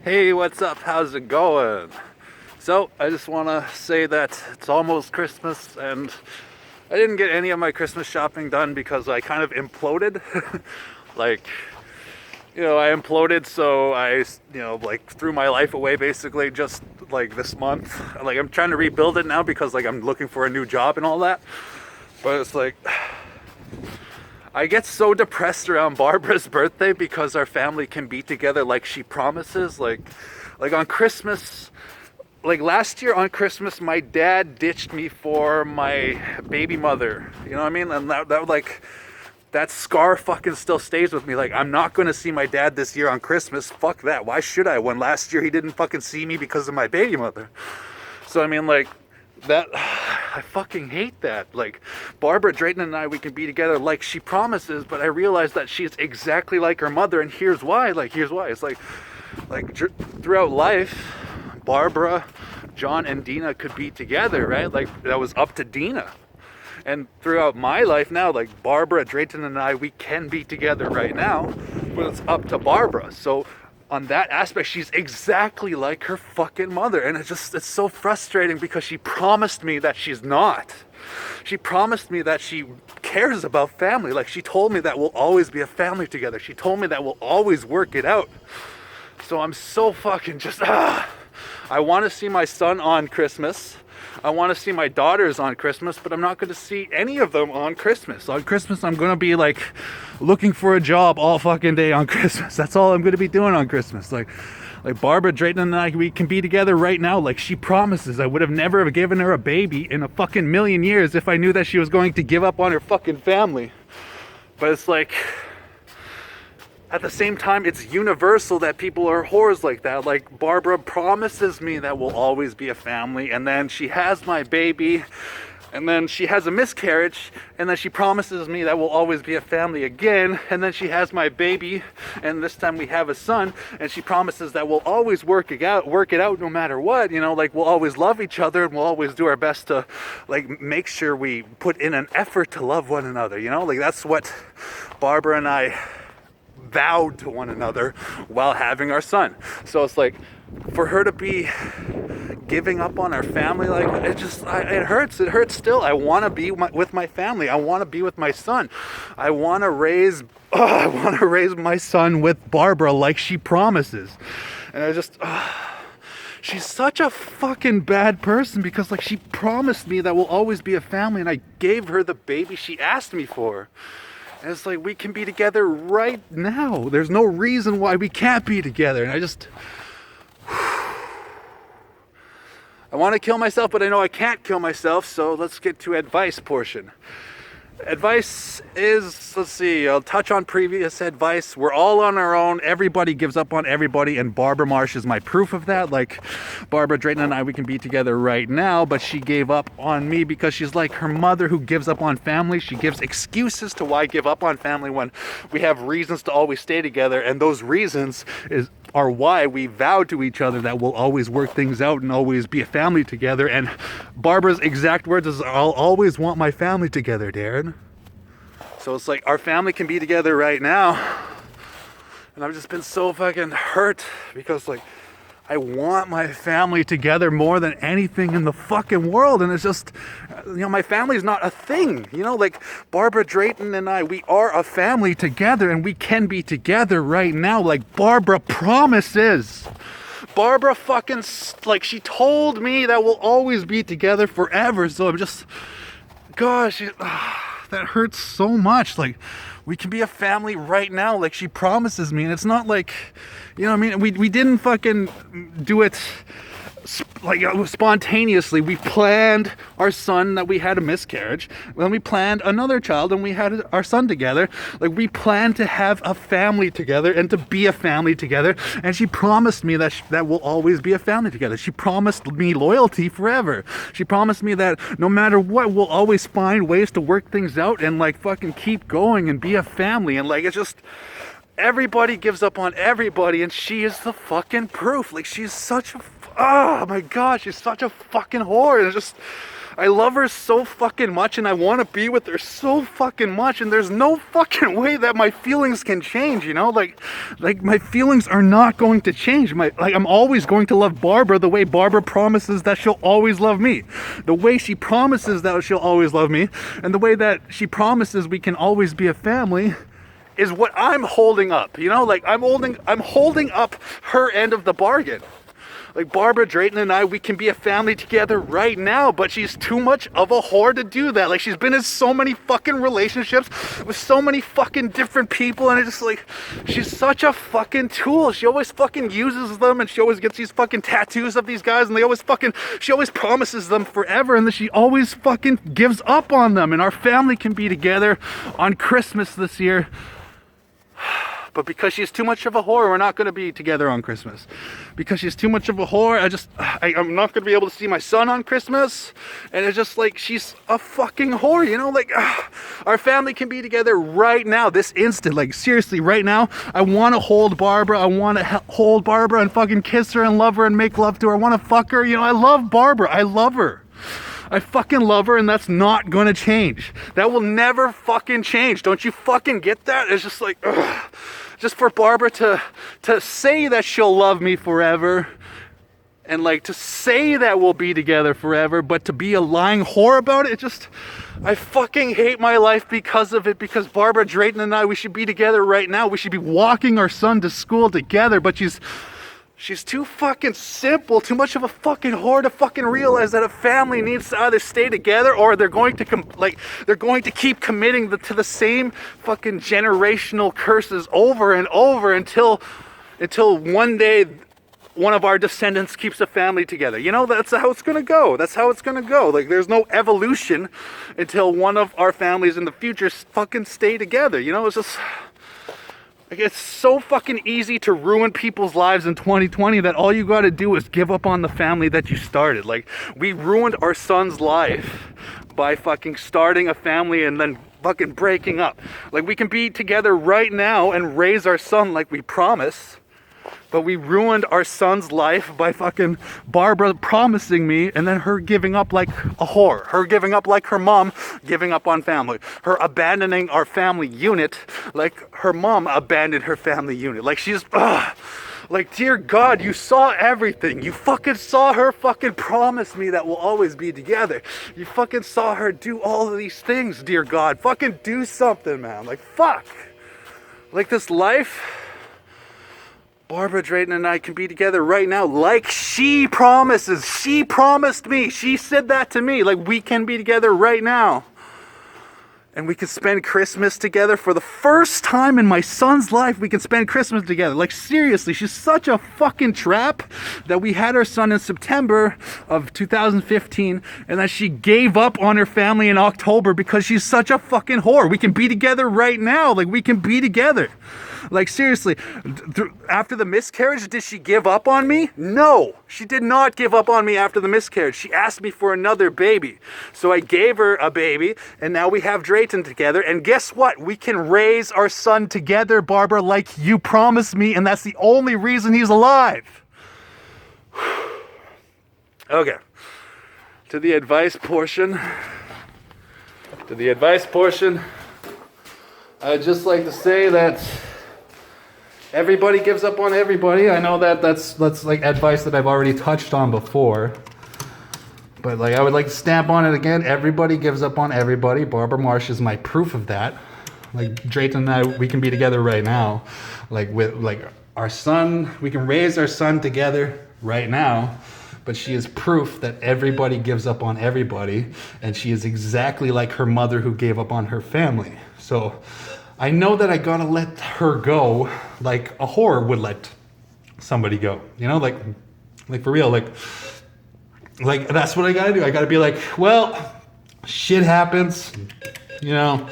Hey, what's up? How's it going? So, I just want to say that it's almost Christmas and I didn't get any of my Christmas shopping done because I kind of imploded. like, I imploded, so I threw my life away basically just like this month. Like, I'm trying to rebuild it now because like I'm looking for a new job and all that. But it's like, I get so depressed around Barbara's birthday because our family can be together like she promises. Like on Christmas, like last year on Christmas, my dad ditched me for my baby mother. You know what I mean? And that scar fucking still stays with me. Like, I'm not gonna see my dad this year on Christmas. Fuck that. Why should I? When last year he didn't fucking see me because of my baby mother. So I mean, like, that I fucking hate that. Like, Barbara Drayton and I, we can be together like she promises, but I realize that she's exactly like her mother, and here's why. It's throughout life, Barbara, John, and Dina could be together, right? Like, that was up to Dina. And throughout my life now, like, Barbara Drayton and I, we can be together right now, but it's up to Barbara. So on that aspect, she's exactly like her fucking mother. And it's so frustrating because she promised me that she's not. She promised me that she cares about family. Like, she told me that we'll always be a family together. She told me that we'll always work it out. So I'm so fucking just, I want to see my son on Christmas. I want to see my daughters on Christmas, but I'm not going to see any of them on Christmas. On Christmas, I'm going to be like looking for a job all fucking day on Christmas. That's all I'm going to be doing on Christmas. Like Barbara Drayton and I, we can be together right now like she promises. I would have never have given her a baby in a fucking million years if I knew that she was going to give up on her fucking family. But it's like, at the same time, it's universal that people are whores like that. Like, Barbara promises me that we'll always be a family, and then she has my baby, and then she has a miscarriage, and then she promises me that we'll always be a family again, and then she has my baby, and this time we have a son, and she promises that we'll always work it out no matter what. Like, we'll always love each other, and we'll always do our best to, like, make sure we put in an effort to love one another. Like, that's what Barbara and I vowed to one another while having our son. So it's like, for her to be giving up on our family, like, it hurts still. I want to be with my family. I want to be with my son. I want to raise my son with Barbara like she promises. And she's such a fucking bad person because, like, she promised me that we'll always be a family, and I gave her the baby she asked me for. And it's like, we can be together right now. There's no reason why we can't be together. And I want to kill myself, but I know I can't kill myself. So let's get to advice portion. Advice is, let's see, I'll touch on previous advice. We're all on our own. Everybody gives up on everybody, and Barbara Marsh is my proof of that. Like, Barbara Drayton and I, we can be together right now, but she gave up on me because she's like her mother who gives up on family. She gives excuses to why give up on family when we have reasons to always stay together, and those reasons are why we vowed to each other that we'll always work things out and always be a family together. And Barbara's exact words is, I'll always want my family together, Darren. So it's like, our family can be together right now. And I've just been so fucking hurt because, like, I want my family together more than anything in the fucking world. And it's just, my family's not a thing. Like, Barbara Drayton and I, we are a family together, and we can be together right now like Barbara promises. Barbara fucking, like, she told me that we'll always be together forever. So I'm just, gosh, that hurts so much. Like, we can be a family right now like she promises me. And it's not like, we didn't fucking do it like spontaneously. We planned our son that we had a miscarriage. Then we planned another child and we had our son together. Like, we planned to have a family together and to be a family together. And she promised me that we'll always be a family together. She promised me loyalty forever. She promised me that no matter what, we'll always find ways to work things out and, like, fucking keep going and be a family. And, like, it's just, everybody gives up on everybody, and she is the fucking proof. Like, she's such a, oh my god, she's such a fucking whore. And it's just, I love her so fucking much, and I want to be with her so fucking much, and there's no fucking way that my feelings can change, you know? Like my feelings are not going to change. I'm always going to love Barbara the way Barbara promises that she'll always love me. The way she promises that she'll always love me, and the way that she promises we can always be a family is what I'm holding up, you know? Like I'm holding up her end of the bargain. Like Barbara Drayton and I, we can be a family together right now, but she's too much of a whore to do that. Like she's been in so many fucking relationships with so many fucking different people, and it's just like, she's such a fucking tool. She always fucking uses them, and she always gets these fucking tattoos of these guys, and she always promises them forever, and then she always fucking gives up on them, and our family can be together on Christmas this year. But because she's too much of a whore, we're not going to be together on Christmas. Because she's too much of a whore, I'm not going to be able to see my son on Christmas. And it's just like, she's a fucking whore, you know? Like, our family can be together right now, this instant. Like, seriously, right now, I want to hold Barbara. I want to hold Barbara and fucking kiss her and love her and make love to her. I want to fuck her. You know, I love Barbara. I love her. I fucking love her, and that's not gonna change. That will never fucking change. Don't you fucking get that? It's just like, ugh. Just for Barbara to say that she'll love me forever, and like to say that we'll be together forever, but to be a lying whore about it, I fucking hate my life because of it, because Barbara Drayton and I, we should be together right now. We should be walking our son to school together, but she's too fucking simple, too much of a fucking whore to fucking realize that a family needs to either stay together or they're going to keep committing to the same fucking generational curses over and over until one day one of our descendants keeps a family together. You know, that's how it's gonna go. That's how it's gonna go. Like, there's no evolution until one of our families in the future fucking stay together. You know, it's just... Like, it's so fucking easy to ruin people's lives in 2020 that all you gotta do is give up on the family that you started. Like, we ruined our son's life by fucking starting a family and then fucking breaking up. Like, we can be together right now and raise our son like we promised, but we ruined our son's life by fucking Barbara promising me and then her giving up like a whore. Her giving up like her mom giving up on family. Her abandoning our family unit like her mom abandoned her family unit. Like, she's... Like, dear God, you saw everything. You fucking saw her fucking promise me that we'll always be together. You fucking saw her do all of these things, dear God. Fucking do something, man. Like, fuck. Like, this life... Barbara Drayton and I can be together right now like she promises. She promised me. She said that to me. Like, we can be together right now. And we can spend Christmas together for the first time in my son's life. We can spend Christmas together. Like, seriously, she's such a fucking trap that we had our son in September of 2015 and that she gave up on her family in October because she's such a fucking whore. We can be together right now. Like, we can be together. Like, seriously, after the miscarriage, did she give up on me? No, she did not give up on me after the miscarriage. She asked me for another baby. So I gave her a baby, and now we have Drayton together. And guess what? We can raise our son together, Barbara, like you promised me, and that's the only reason he's alive. Okay, to the advice portion. I'd just like to say that everybody gives up on everybody. I know that's like advice that I've already touched on before. But like, I would like to stamp on it again. Everybody gives up on everybody. Barbara Marsh is my proof of that. Like, Drayton and I, we can be together right now. Like, with like our son, we can raise our son together right now. But she is proof that everybody gives up on everybody. And she is exactly like her mother who gave up on her family. So I know that I gotta let her go like a whore would let somebody go. You know, like for real, like that's what I gotta do. I gotta be like, well, shit happens, you know,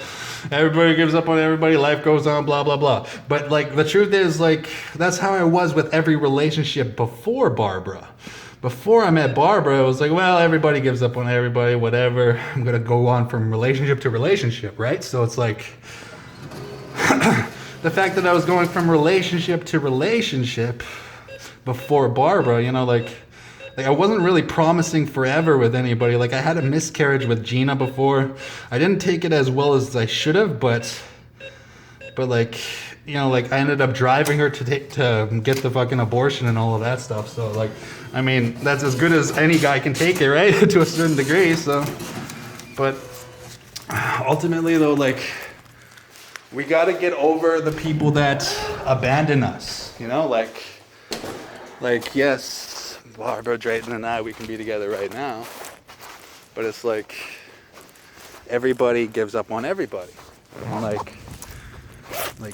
everybody gives up on everybody, life goes on, blah, blah, blah. But like, the truth is, like, that's how I was with every relationship before Barbara. Before I met Barbara, it was like, well, everybody gives up on everybody, whatever. I'm gonna go on from relationship to relationship, right? So it's like, the fact that I was going from relationship to relationship before Barbara, you know, like, like I wasn't really promising forever with anybody. Like I had a miscarriage with Gina before. I didn't take it as well as I should have, but like, you know, like I ended up driving her to get the fucking abortion and all of that stuff. So like, I mean, that's as good as any guy can take it, right? To a certain degree. So, but ultimately though, like, we got to get over the people that abandon us, you know, like yes, Barbara, Drayton, and I, we can be together right now, but it's like everybody gives up on everybody. And like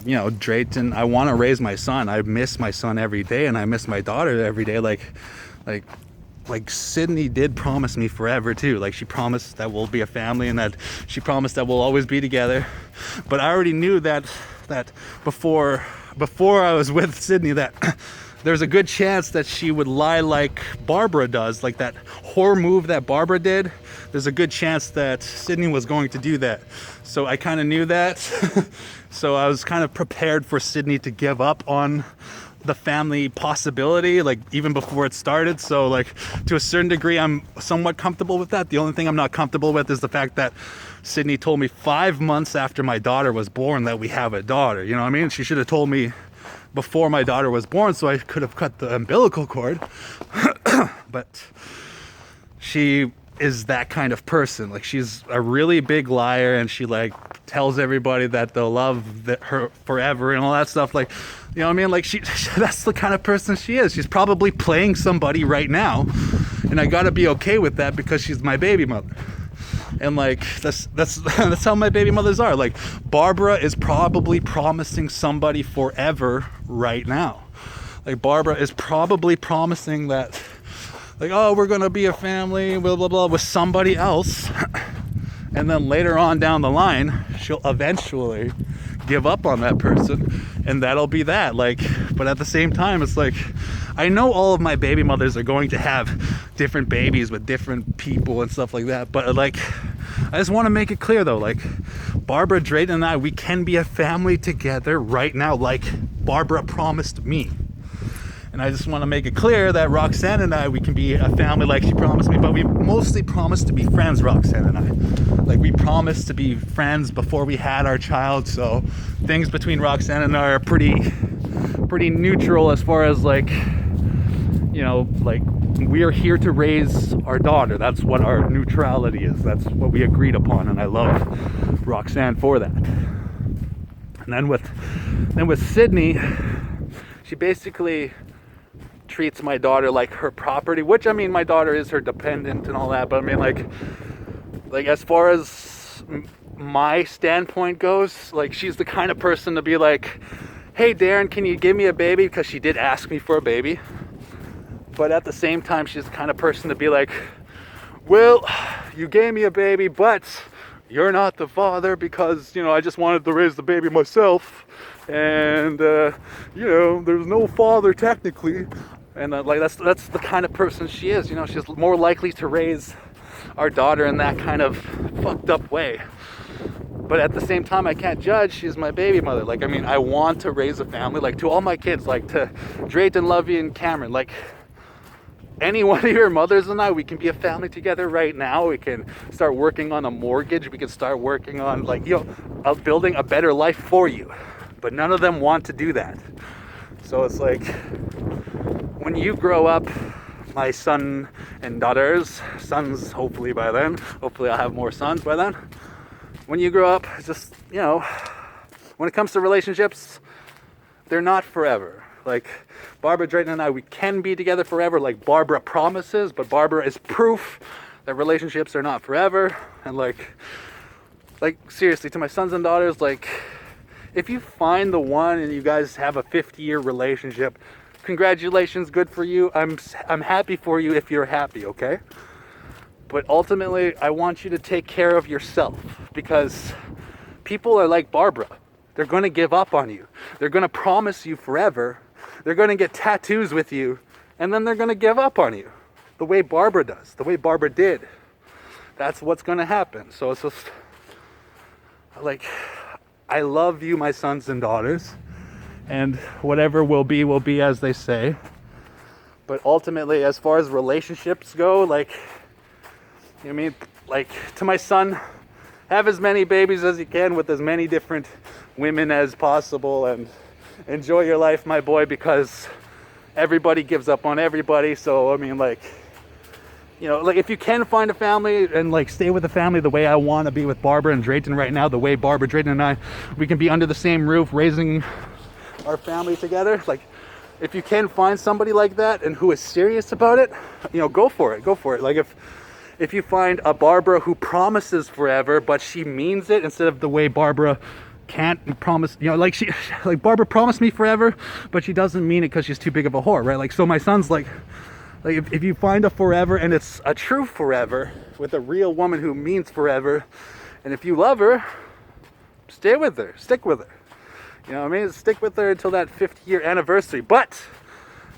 you know, Drayton, I want to raise my son. I miss my son every day, and I miss my daughter every day. Like Sydney did promise me forever too. Like she promised that we'll be a family, and that she promised that we'll always be together. But I already knew that before I was with Sydney, that there's a good chance that she would lie like Barbara does, like that whore move that Barbara did. There's a good chance that Sydney was going to do that. So I kind of knew that. So I was kind of prepared for Sydney to give up on the family possibility, like even before it started. So like to a certain degree, I'm somewhat comfortable with that. The only thing I'm not comfortable with is the fact that Sydney told me 5 months after my daughter was born that we have a daughter. You know what I mean? She should have told me before my daughter was born, so I could have cut the umbilical cord. But she is that kind of person. Like she's a really big liar, and she like tells everybody that they'll love her forever and all that stuff. Like, you know what I mean? Like that's the kind of person she is. She's probably playing somebody right now, and I gotta be okay with that because she's my baby mother. And like that's how my baby mothers are. Like Barbara is probably promising somebody forever right now. Like Barbara is probably promising that, like, oh, we're gonna be a family, blah blah blah, with somebody else. And then later on down the line, she'll eventually give up on that person, and that'll be that. Like, but at the same time, it's like, I know all of my baby mothers are going to have different babies with different people and stuff like that, but like, I just want to make it clear though, like Barbara, Drayton, and I, we can be a family together right now, like Barbara promised me. And I just want to make it clear that Roxanne and I, we can be a family like she promised me, but we mostly promised to be friends, Roxanne and I. Like we promised to be friends before we had our child, so things between Roxanne and I are pretty neutral as far as like, you know, like we are here to raise our daughter. That's what our neutrality is. That's what we agreed upon, and I love Roxanne for that. And then with Sydney, she basically treats my daughter like her property, which I mean, my daughter is her dependent and all that, but I mean like as far as my standpoint goes, like she's the kind of person to be like, hey Darren, can you give me a baby? Because she did ask me for a baby. But at the same time, she's the kind of person to be like, well, you gave me a baby, but you're not the father because, you know, I just wanted to raise the baby myself. And, you know, there's no father technically. And like that's the kind of person she is. You know, she's more likely to raise our daughter in that kind of fucked up way. But at the same time, I can't judge. She's my baby mother. Like, I mean, I want to raise a family. Like, to all my kids, like to Drayton, Lovey, and Cameron, like, any one of your mothers and I, we can be a family together right now. We can start working on a mortgage. We can start working on, like, you know, building a better life for you. But none of them want to do that. So it's like, when you grow up, my son and daughters, sons hopefully by then, hopefully I'll have more sons by then. When you grow up, just, you know, when it comes to relationships, they're not forever. Like Barbara, Drayton, and I, we can be together forever like Barbara promises, but Barbara is proof that relationships are not forever. And like seriously, to my sons and daughters, like, if you find the one and you guys have a 50-year relationship, congratulations, good for you. I'm happy for you if you're happy, okay? But ultimately, I want you to take care of yourself, because people are like Barbara. They're going to give up on you. They're going to promise you forever. They're going to get tattoos with you, and then they're going to give up on you. The way Barbara does, the way Barbara did. That's what's going to happen. So it's just, like, I love you, my sons and daughters, and whatever will be, as they say. But ultimately, as far as relationships go, like, I mean, like, to my son, have as many babies as you can with as many different women as possible, and enjoy your life, my boy, because everybody gives up on everybody. So, I mean, like, you know, like, if you can find a family and like stay with a family the way I want to be with Barbara and Drayton right now, the way Barbara, Drayton, and I, we can be under the same roof raising our family together. Like, if you can find somebody like that and who is serious about it, you know, go for it. Go for it. Like, if you find a Barbara who promises forever, but she means it, instead of the way Barbara can't promise, you know, like like Barbara promised me forever, but she doesn't mean it because she's too big of a whore, right? Like, so my son's like if you find a forever and it's a true forever with a real woman who means forever, and if you love her, stay with her, stick with her. You know what I mean? Stick with her until that 50-year anniversary. But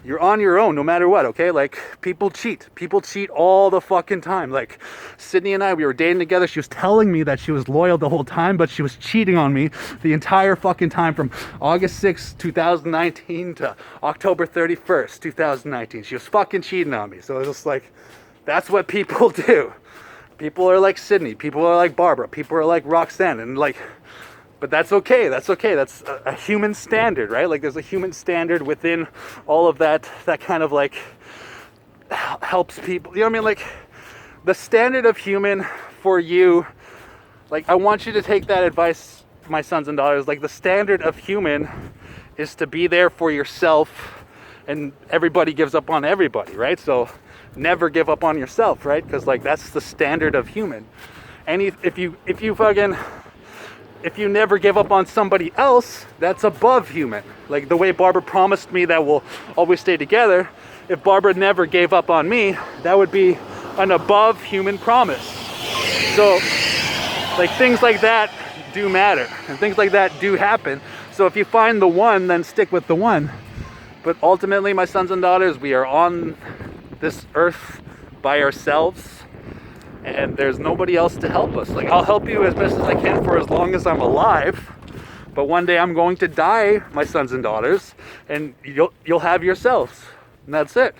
you're on your own no matter what, okay? Like, people cheat. People cheat all the fucking time. Like, Sydney and I, we were dating together. She was telling me that she was loyal the whole time, but she was cheating on me the entire fucking time from August 6th, 2019 to October 31st, 2019. She was fucking cheating on me. So it was just like, that's what people do. People are like Sydney. People are like Barbara. People are like Roxanne. And like, but that's okay. That's okay. That's a human standard, right? Like, there's a human standard within all of that kind of like helps people. You know what I mean? Like, the standard of human for you, like, I want you to take that advice, my sons and daughters. Like, the standard of human is to be there for yourself, and everybody gives up on everybody, right? So never give up on yourself, right? Because like, that's the standard of human. And if you never give up on somebody else, that's above human. Like, the way Barbara promised me that we'll always stay together, if Barbara never gave up on me, that would be an above human promise. So, like, things like that do matter, and things like that do happen. So if you find the one, then stick with the one. But ultimately, my sons and daughters, we are on this earth by ourselves, and there's nobody else to help us. Like, I'll help you as best as I can for as long as I'm alive, but one day I'm going to die, my sons and daughters, and you'll have yourselves, and that's it.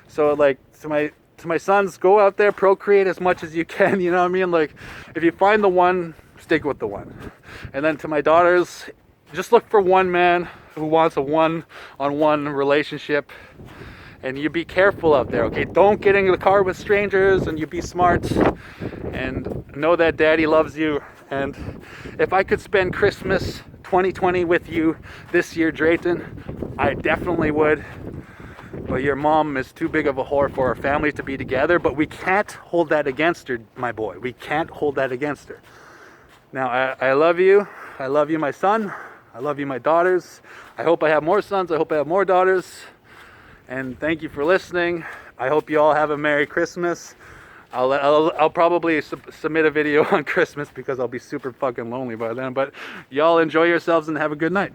So, like, to my sons, go out there, procreate as much as you can. You know what I mean? Like, if you find the one, stick with the one. And then to my daughters, just look for one man who wants a one-on-one relationship. And you be careful out there, okay? Don't get in the car with strangers, and you be smart, and know that daddy loves you. And if I could spend Christmas 2020 with you this year, Drayton, I definitely would. But your mom is too big of a whore for our family to be together, but we can't hold that against her, my boy. We can't hold that against her. Now, I love you. I love you, my son. I love you, my daughters. I hope I have more sons. I hope I have more daughters. And thank you for listening. I hope you all have a Merry Christmas. I'll probably submit a video on Christmas because I'll be super fucking lonely by then. But y'all enjoy yourselves and have a good night.